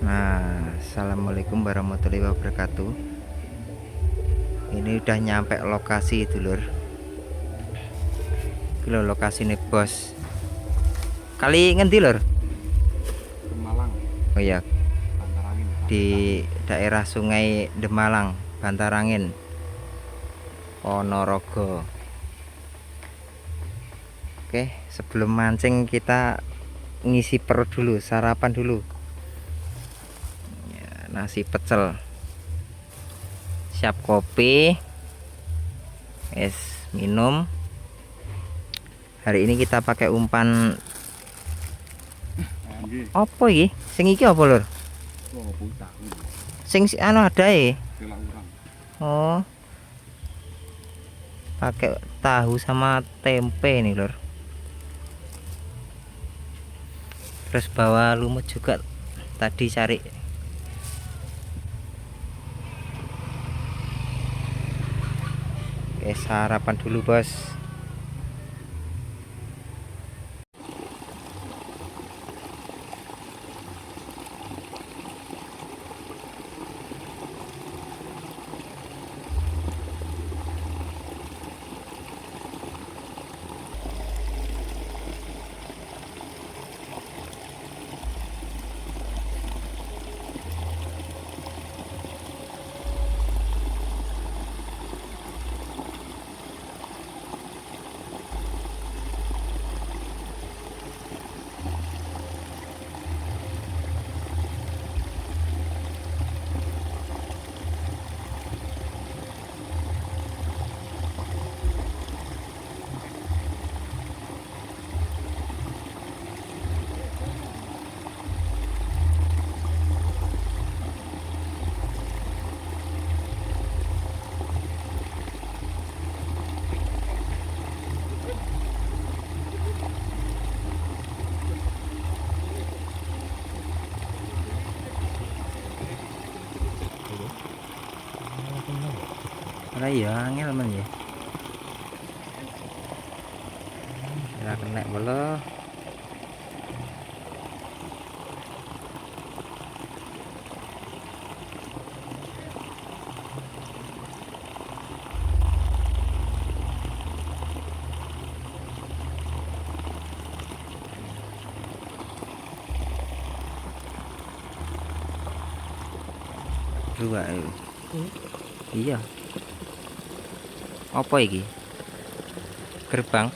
Nah, assalamualaikum warahmatullahi wabarakatuh. Ini udah nyampe lokasi dulur. Kilo lokasi nih bos. Kali ngendi lur? Pemalang, Oh iya, Bantarangin, di daerah Sungai Demalang, Bantarangin, Ponorogo. Oke, sebelum mancing kita ngisi perut dulu, sarapan dulu. Ya, nasi pecel. Siap kopi, es minum. Hari ini kita pakai umpan nggih. apa iki? Sing iki apa lur? Oh, puncak. Sing anu ada ya? Kela urang. Oh, pakai tahu sama tempe nih lur. Terus bawa lumut juga tadi cari. Oke, sarapan dulu bos. Ora ya angel men ya. Ora kena bolo. Dua. Iya. Apa iki? Gerbang.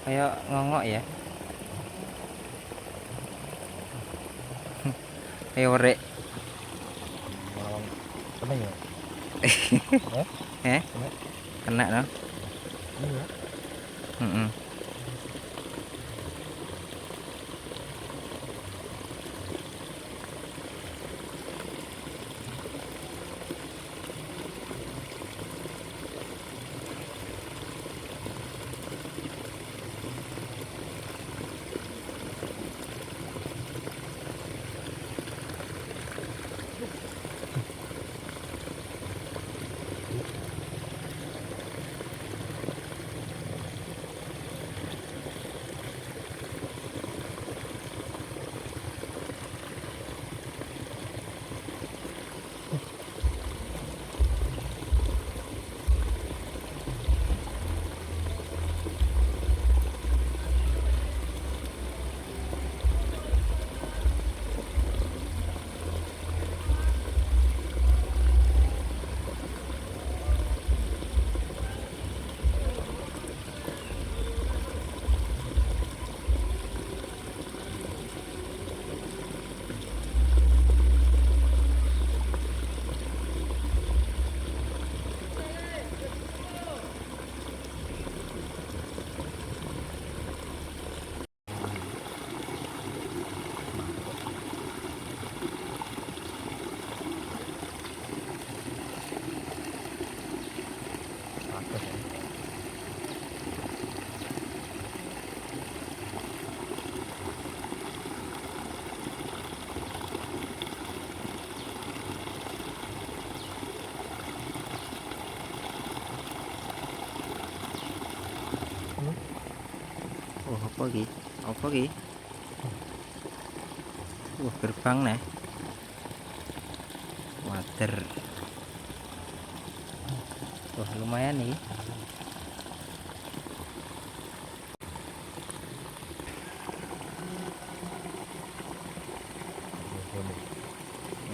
Kayak ngongok ya. Kayak werek. Kena ya? Eh? Kena no? Iya. Heeh. Apa ki? Apa ki? Gerbang nih. Water. Wah, lumayan nih.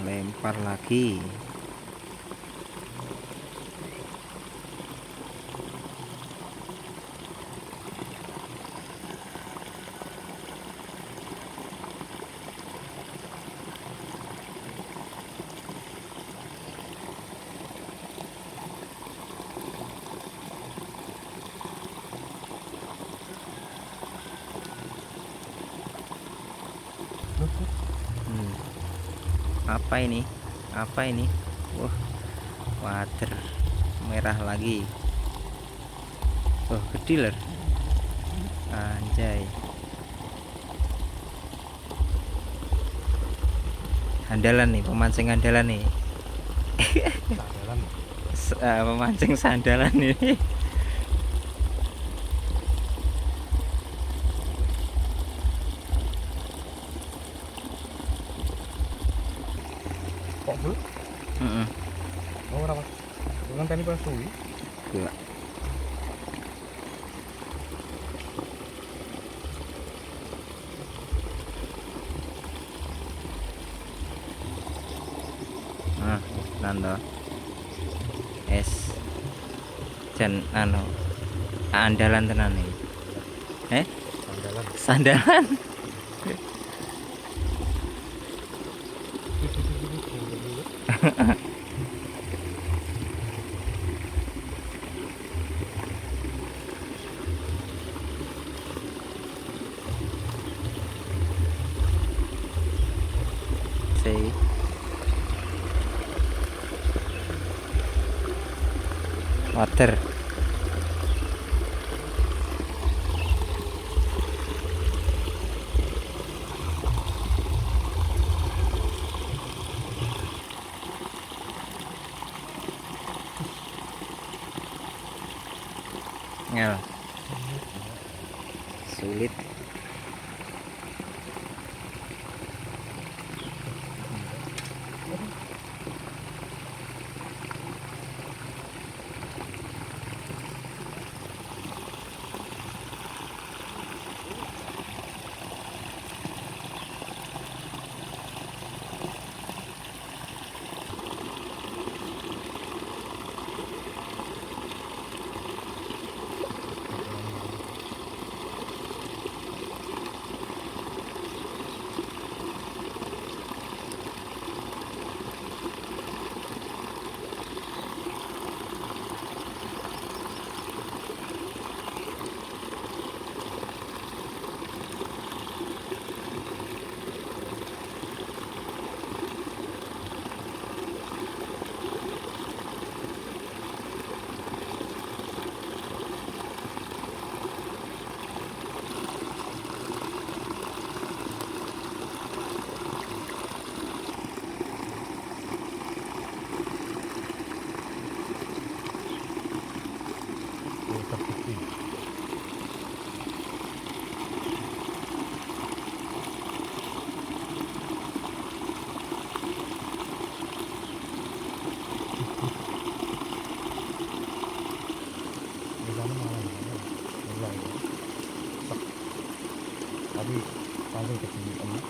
Lempar lagi. Apa ini? Apa ini? Wah, water merah lagi. Oh, gede lur. Anjay. Andalan nih, pemancing andalan nih. Pemancing sandalan ini. Kok dulu? Heeh. Oh, ora, Mas. Dengan tani pas suwi. Iya. Nah, nando. Es. Jan anu andalan tenan iki. Sandalan. Sandalan. Si water. Ngel. Sulit. Tadi langsung ke sini ini.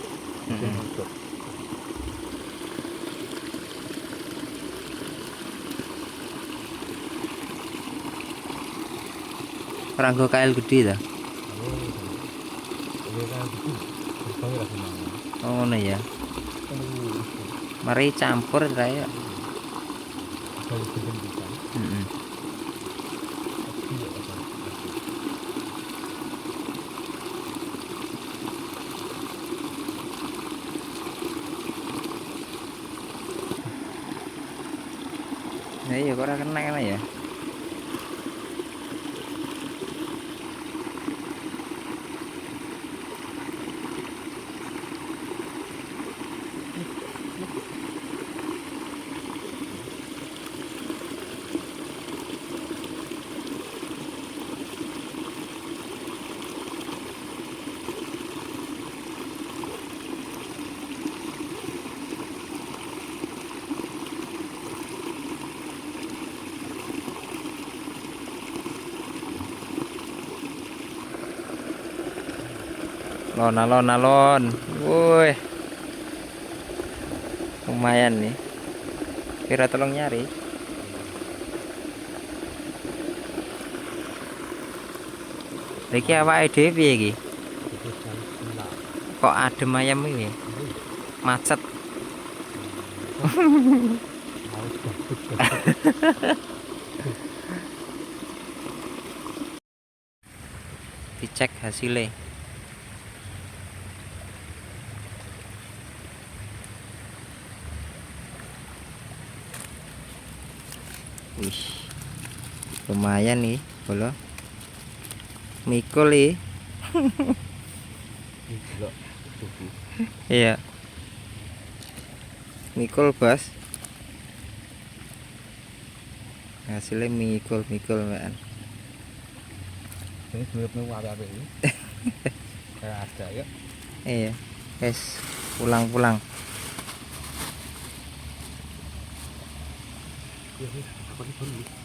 Peranggo KL gede dah. Oh, ngono ya. Mari campur raya. Heeh. Nah, iya kok ora kena ya. alon. Woi, lumayan nih. Kira tolong nyari. Iki awake dhewe piye iki? Kok adem ayam ini? Macet. Dicek hasilnya. Wih, lumayan nih, bolo. Mikul nih. Iya. Mikul bos. Hasilnya mikul man. Ini sebenarnya apa ini? Kayak ada ya. Iya. Guys, pulang. Apa nih?